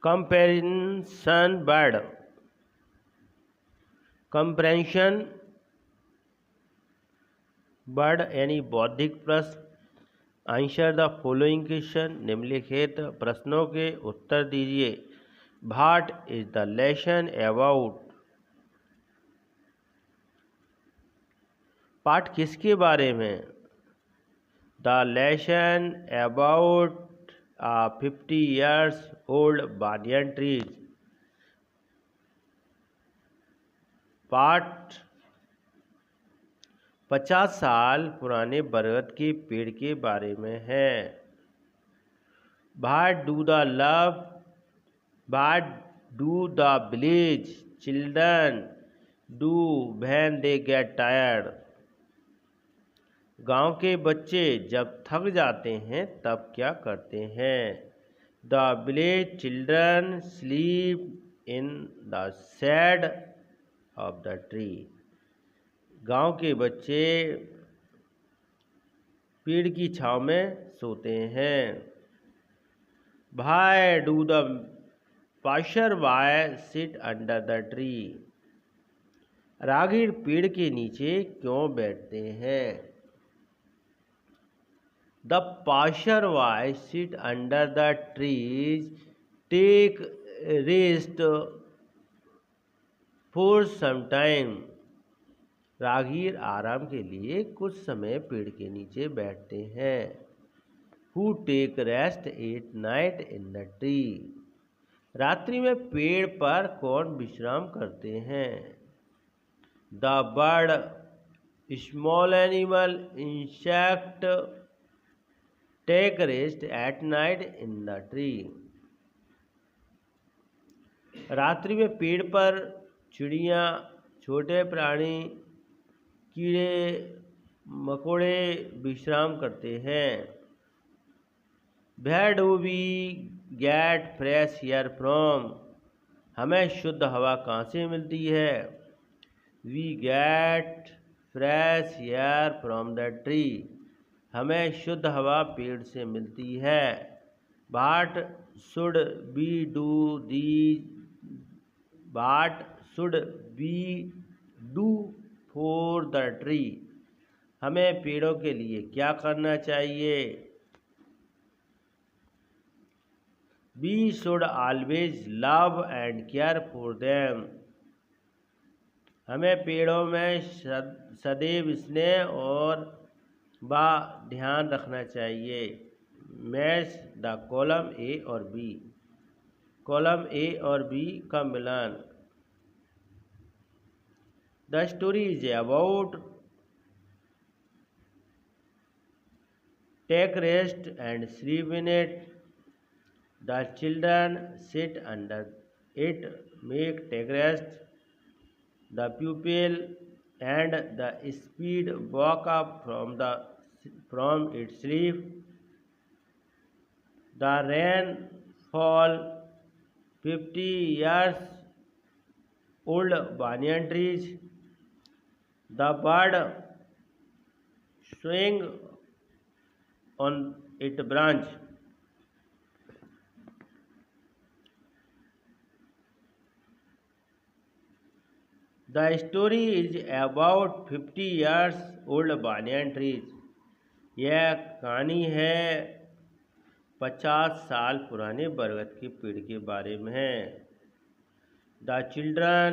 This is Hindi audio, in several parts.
कंपेरिजन बर्ड कंप्रेंशन वर्ड यानी बौद्धिक प्रश्न। आंसर द फॉलोइंग क्वेश्चन, निम्नलिखित प्रश्नों के उत्तर दीजिए। What is the lesson about, पाठ किसके बारे में। The lesson about 50 years old banyan trees, पाठ 50 साल पुराने बरगद के पेड़ के बारे में है। What do the village children do when they get tired? गांव के बच्चे जब थक जाते हैं तब क्या करते हैं। The village children sleep in the shade of the tree. गांव के बच्चे पेड़ की छांव में सोते हैं। Why do the passerby sit under the tree? राहगीर पेड़ के नीचे क्यों बैठते हैं। The passerby sit under the trees, take rest for some time. राहगीर आराम के लिए कुछ समय पेड़ के नीचे बैठते हैं। Who take rest at night in the tree? रात्रि में पेड़ पर कौन विश्राम करते हैं। The bird, small animal, insect take rest at night in the tree. रात्रि में पेड़ पर चिड़िया, छोटे प्राणी, कीड़े मकोड़े विश्राम करते हैं। Where do we get fresh air from? हमें शुद्ध हवा कहाँ से मिलती है। We get fresh air from the tree. हमें शुद्ध हवा पेड़ से मिलती है। What should we do for the tree? हमें पेड़ों के लिए क्या करना चाहिए। We should always love and care for them. हमें पेड़ों में सदैव स्नेह और ध्यान रखना चाहिए। मैच द कॉलम ए और बी, कॉलम ए और बी का मिलान। The story is about take rest and sleep in it. The children sit under it, make take rest. The pupil and the speed woke up from its sleep. The rain fall 50 years old banyan trees. The bird swing on its branch. The story is about 50 years old banyan trees. यह कहानी है 50 साल पुराने बरगद के पेड़ के बारे में है। The children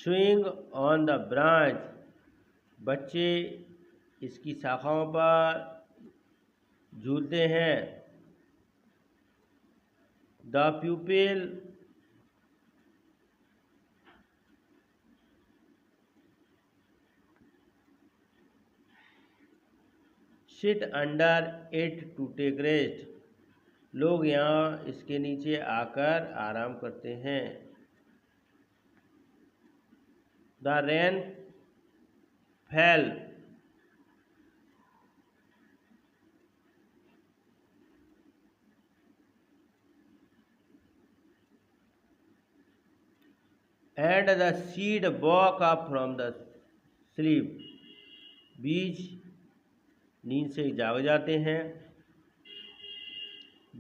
swing on the branch. बच्चे इसकी शाखाओं पर झूलते हैं। The pupil sit under it to take rest. लोग यहाँ इसके नीचे आकर आराम करते हैं। The rain fell and the seed woke up from the sleep. बीज नींद से जाग जाते हैं।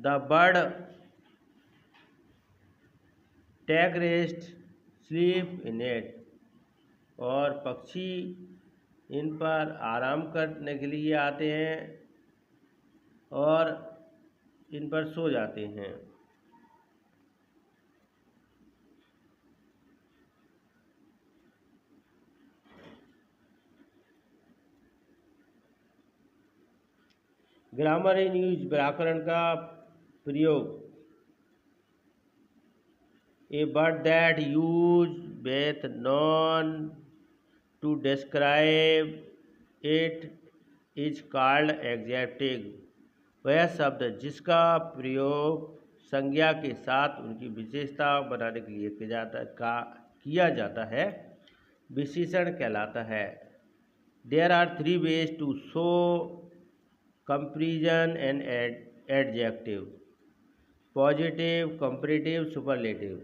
The bird take rest sleep in it, और पक्षी इन पर आराम करने के लिए आते हैं और इन पर सो जाते हैं। ग्रामर इन यूज, व्याकरण का प्रयोग। A word that use with noun to describe it is called adjective. वह शब्द जिसका प्रयोग संज्ञा के साथ उनकी विशेषता बनाने के लिए किया जाता है विशेषण कहलाता है। There are 3 ways to show comparison and adjective: positive, comparative, superlative.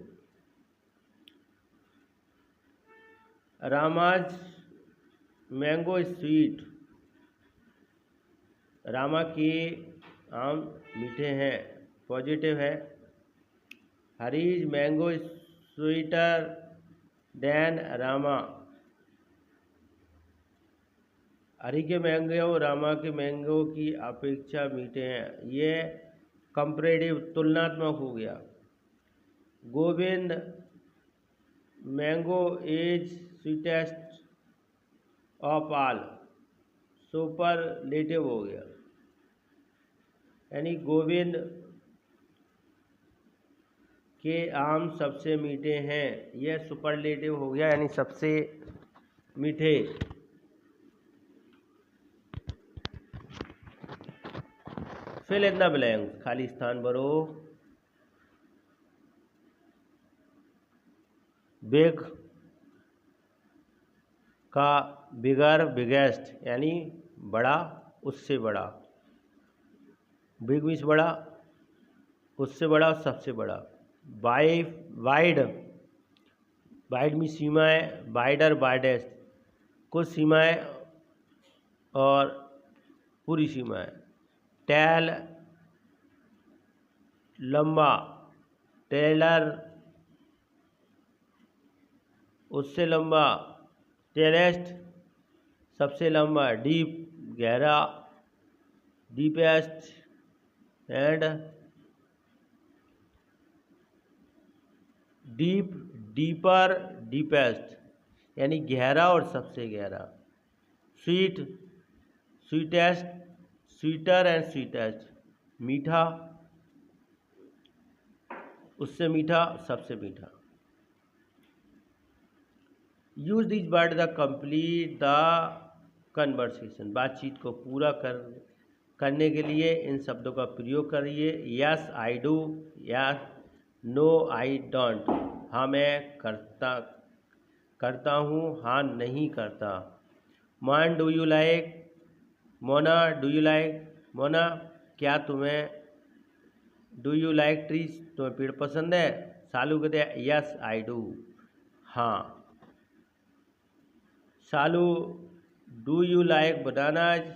Rama's mango sweet, Rama के आम मीठे हैं, पॉजिटिव है। Hari's mango sweeter than Rama, Hari के मैंगो रामा के मैंगो की अपेक्षा मीठे हैं, ये कंपैरेटिव तुलनात्मक हो गया। Govind mango is sweetest of all, superlative हो गया, यानी गोविंद के आम सबसे मीठे हैं, यह सुपरलेटिव हो गया, यानी सबसे मीठे। फिल इन द ब्लैंक, खाली स्थान भरो। बिग का बिगर, बिगेस्ट, यानी बड़ा, उससे बड़ा। बिग मीन्स बड़ा, उससे बड़ा, सबसे बड़ा। वाइड, वाइड मीन्स सीमाएं, वाइडर, वाइडेस्ट, कुछ सीमाएं और पूरी सीमाएं। टेल लंबा, टेलर उससे लंबा, टेलेस्ट सबसे लंबा। डीप गहरा, deepest and deep, deeper, deepest, यानी गहरा और सबसे गहरा। Sweet, sweetest, sweeter and sweetest, मीठा, उससे मीठा, सबसे मीठा। Use this word the complete the conversation, बातचीत को पूरा करने के लिए इन शब्दों का प्रयोग करिए। Yes I do, yes, no I don't, हाँ मैं करता हूँ, हाँ नहीं करता। मान do you like, Mona do you like, Mona क्या तुम्हें, डू यू लाइक ट्रीज, तुम्हें पेड़ पसंद है। सालू कहते हैं यस आई डू, हाँ। सालू डू यू लाइक बनानाज,